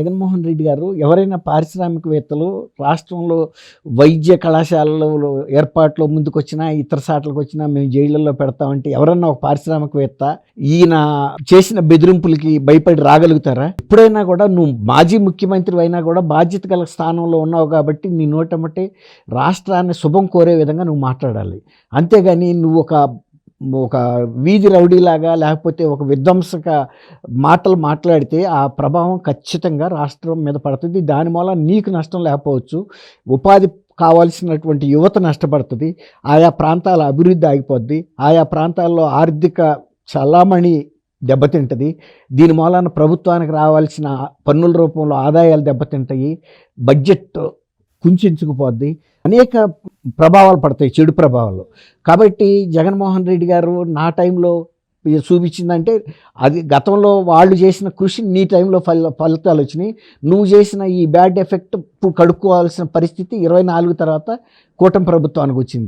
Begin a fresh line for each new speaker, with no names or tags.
జగన్మోహన్ రెడ్డి గారు ఎవరైనా పారిశ్రామికవేత్తలు రాష్ట్రంలో వైద్య కళాశాలలో ఏర్పాట్లో ముందుకొచ్చినా, ఇతర సాట్లకు వచ్చినా మేము జైళ్ళల్లో పెడతామంటే ఎవరన్నా ఒక పారిశ్రామికవేత్త ఈయన చేసిన బెదిరింపులకి భయపడి రాగలుగుతారా? ఎప్పుడైనా కూడా నువ్వు మాజీ ముఖ్యమంత్రి అయినా కూడా బాధ్యత గల స్థానంలో ఉన్నావు కాబట్టి నీ నోటమ్మటే రాష్ట్రాన్ని శుభం కోరే విధంగా నువ్వు మాట్లాడాలి. అంతేగాని నువ్వు ఒక వీధి రౌడీలాగా లేకపోతే ఒక విధ్వంసక మాటలు మాట్లాడితే ఆ ప్రభావం ఖచ్చితంగా రాష్ట్రం మీద పడుతుంది. దాని మూలం నీకు నష్టం లేకపోవచ్చు, ఉపాధి కావాల్సినటువంటి యువత నష్టపడుతుంది, ఆయా ప్రాంతాల అభివృద్ధి ఆగిపోద్ది, ఆయా ప్రాంతాల్లో ఆర్థిక చలామణి దెబ్బతింటుంది. దీని మూలాన ప్రభుత్వానికి రావాల్సిన పన్నుల రూపంలో ఆదాయాలు దెబ్బతింటాయి, బడ్జెట్ కుంచుకుపోద్ది, అనేక ప్రభావాలు పడతాయి, చెడు ప్రభావాలు. కాబట్టి జగన్మోహన్ రెడ్డి గారు నా టైంలో చూపించిందంటే అది గతంలో వాళ్ళు చేసిన కృషి నీ టైంలో ఫలితాలు వచ్చినాయి. నువ్వు చేసిన ఈ బ్యాడ్ ఎఫెక్ట్ కడుక్కోవాల్సిన పరిస్థితి 24 తర్వాత కూటమి ప్రభుత్వానికి వచ్చింది.